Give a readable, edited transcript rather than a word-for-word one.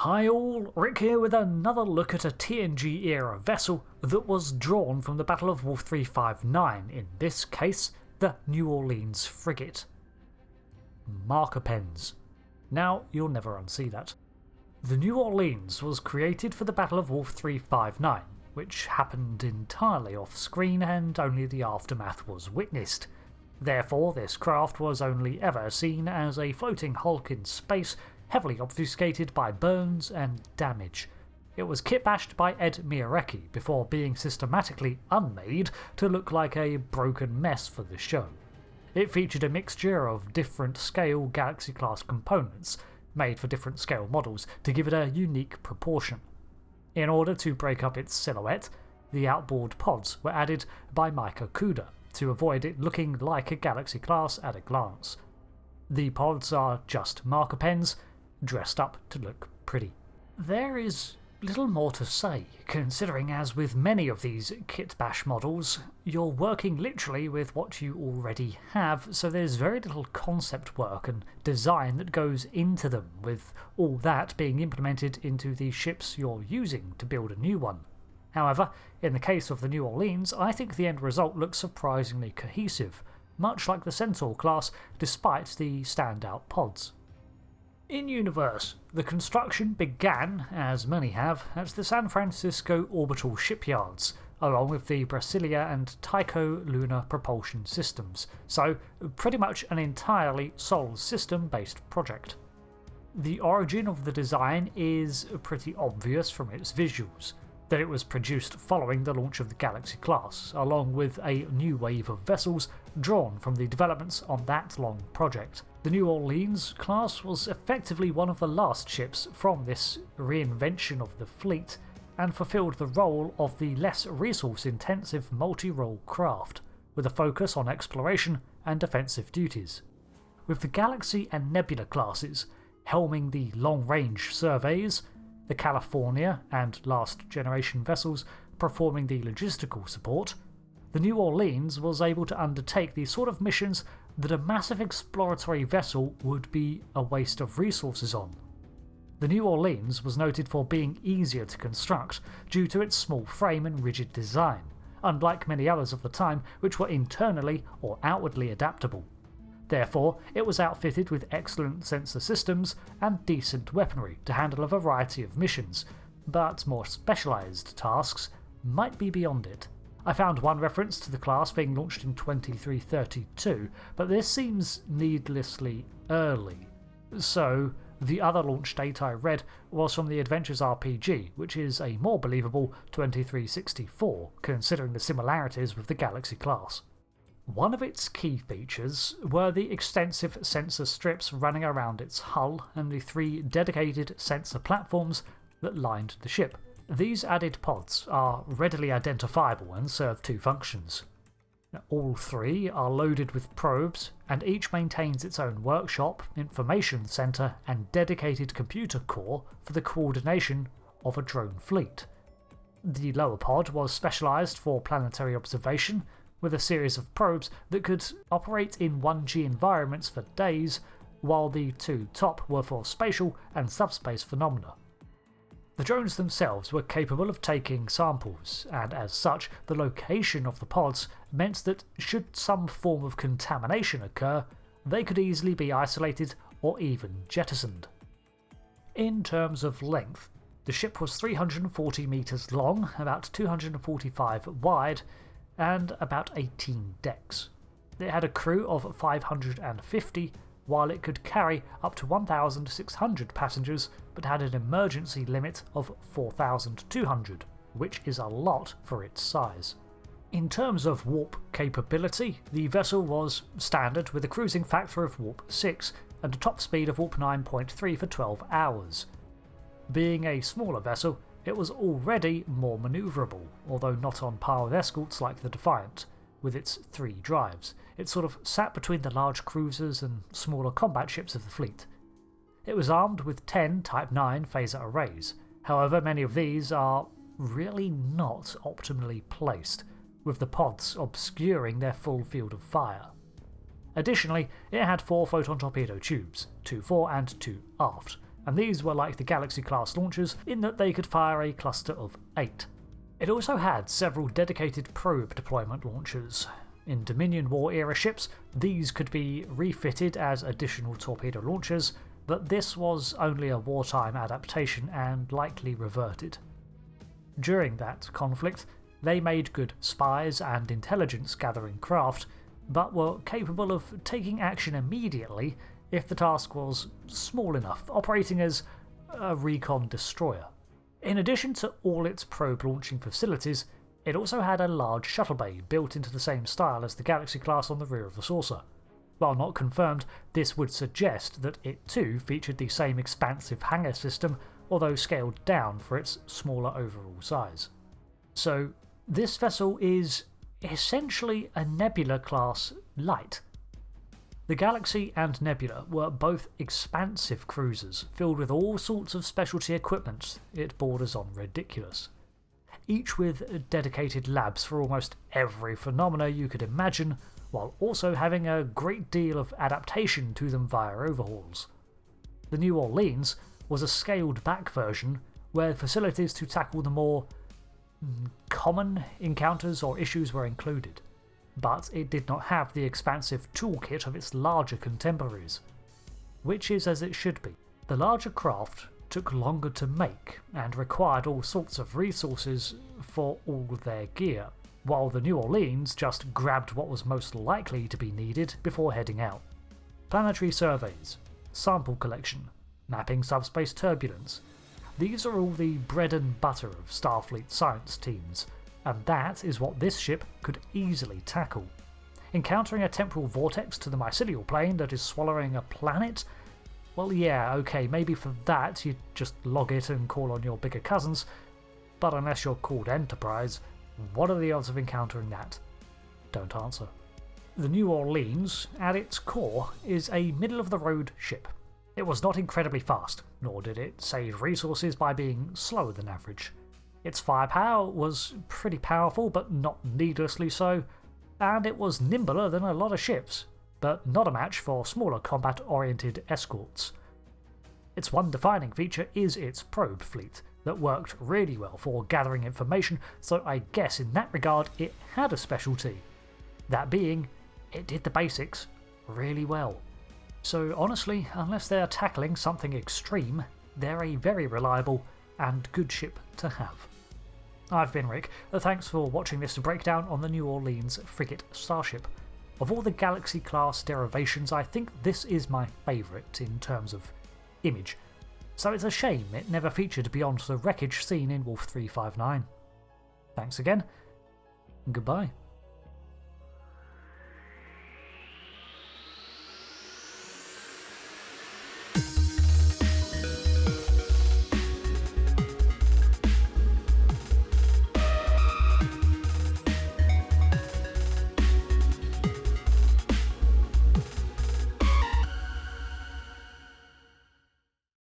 Hi all, Rick here with another look at a TNG-era vessel that was drawn from the Battle of Wolf 359, in this case, the New Orleans frigate. Marker pens. Now, you'll never unsee that. The New Orleans was created for the Battle of Wolf 359, which happened entirely off-screen and only the aftermath was witnessed. Therefore, this craft was only ever seen as a floating hulk in space, heavily obfuscated by burns and damage. It was kit-bashed by Ed Mierecki before being systematically unmade to look like a broken mess for the show. It featured a mixture of different scale Galaxy-class components, made for different scale models to give it a unique proportion. In order to break up its silhouette, the outboard pods were added by Mike Okuda to avoid it looking like a Galaxy-class at a glance. The pods are just marker pens, dressed up to look pretty. There is little more to say, considering as with many of these kit bash models, you're working literally with what you already have, so there's very little concept work and design that goes into them, with all that being implemented into the ships you're using to build a new one. However, in the case of the New Orleans, I think the end result looks surprisingly cohesive, much like the Centaur class, despite the standout pods. In-universe, the construction began, as many have, at the San Francisco orbital shipyards, along with the Brasilia and Tycho lunar propulsion systems, so pretty much an entirely Sol system-based project. The origin of the design is pretty obvious from its visuals, that it was produced following the launch of the Galaxy class, along with a new wave of vessels drawn from the developments on that long project. The New Orleans class was effectively one of the last ships from this reinvention of the fleet, and fulfilled the role of the less resource-intensive multi-role craft, with a focus on exploration and defensive duties. With the Galaxy and Nebula classes helming the long-range surveys, the California and Last Generation vessels performing the logistical support, the New Orleans was able to undertake the sort of missions that a massive exploratory vessel would be a waste of resources on. The New Orleans was noted for being easier to construct due to its small frame and rigid design, unlike many others of the time which were internally or outwardly adaptable. Therefore, it was outfitted with excellent sensor systems and decent weaponry to handle a variety of missions, but more specialised tasks might be beyond it. I found one reference to the class being launched in 2332, but this seems needlessly early. So, the other launch date I read was from the Adventures RPG, which is a more believable 2364, considering the similarities with the Galaxy class. One of its key features were the extensive sensor strips running around its hull and the 3 dedicated sensor platforms that lined the ship. These added pods are readily identifiable and serve 2 functions. All 3 are loaded with probes, and each maintains its own workshop, information centre and dedicated computer core for the coordination of a drone fleet. The lower pod was specialised for planetary observation, with a series of probes that could operate in 1G environments for days, while the 2 top were for spatial and subspace phenomena. The drones themselves were capable of taking samples, and as such, the location of the pods meant that should some form of contamination occur, they could easily be isolated or even jettisoned. In terms of length, the ship was 340 metres long, about 245 wide, and about 18 decks. It had a crew of 550, while it could carry up to 1,600 passengers, but had an emergency limit of 4,200, which is a lot for its size. In terms of warp capability, the vessel was standard with a cruising factor of warp 6 and a top speed of warp 9.3 for 12 hours. Being a smaller vessel, it was already more manoeuvrable, although not on par with escorts like the Defiant, with its 3 drives. It sort of sat between the large cruisers and smaller combat ships of the fleet. It was armed with 10 Type 9 phaser arrays, however many of these are really not optimally placed, with the pods obscuring their full field of fire. Additionally, it had 4 photon torpedo tubes, 2 fore and 2 aft, and these were like the Galaxy class launchers in that they could fire a cluster of 8. It also had several dedicated probe deployment launchers. In Dominion War era ships, these could be refitted as additional torpedo launchers, but this was only a wartime adaptation and likely reverted. During that conflict, they made good spies and intelligence gathering craft, but were capable of taking action immediately if the task was small enough, operating as a recon destroyer. In addition to all its probe launching facilities, it also had a large shuttle bay built into the same style as the Galaxy class on the rear of the saucer. While not confirmed, this would suggest that it too featured the same expansive hangar system, although scaled down for its smaller overall size. So this vessel is essentially a Nebula class light. The Galaxy and Nebula were both expansive cruisers filled with all sorts of specialty equipment. It borders on ridiculous. Each with dedicated labs for almost every phenomena you could imagine, while also having a great deal of adaptation to them via overhauls. The New Orleans was a scaled back version where facilities to tackle the more common encounters or issues were included, but it did not have the expansive toolkit of its larger contemporaries, which is as it should be. The larger craft took longer to make and required all sorts of resources for all their gear, while the New Orleans just grabbed what was most likely to be needed before heading out. Planetary surveys, sample collection, mapping subspace turbulence. These are all the bread and butter of Starfleet science teams, and that is what this ship could easily tackle. Encountering a temporal vortex to the mycelial plane that is swallowing a planet? Well, yeah, okay, maybe for that you just log it and call on your bigger cousins, but unless you're called Enterprise, what are the odds of encountering that? Don't answer. The New Orleans, at its core, is a middle-of-the-road ship. It was not incredibly fast, nor did it save resources by being slower than average. Its firepower was pretty powerful, but not needlessly so, and it was nimbler than a lot of ships, but not a match for smaller combat-oriented escorts. Its one defining feature is its probe fleet, that worked really well for gathering information, so I guess in that regard it had a specialty. That being, it did the basics really well. So honestly, unless they're tackling something extreme, they're a very reliable and good ship to have. I've been Rick, thanks for watching this breakdown on the New Orleans frigate Starship. Of all the Galaxy class derivations, I think this is my favourite in terms of image, so it's a shame it never featured beyond the wreckage seen in Wolf 359. Thanks again, and goodbye.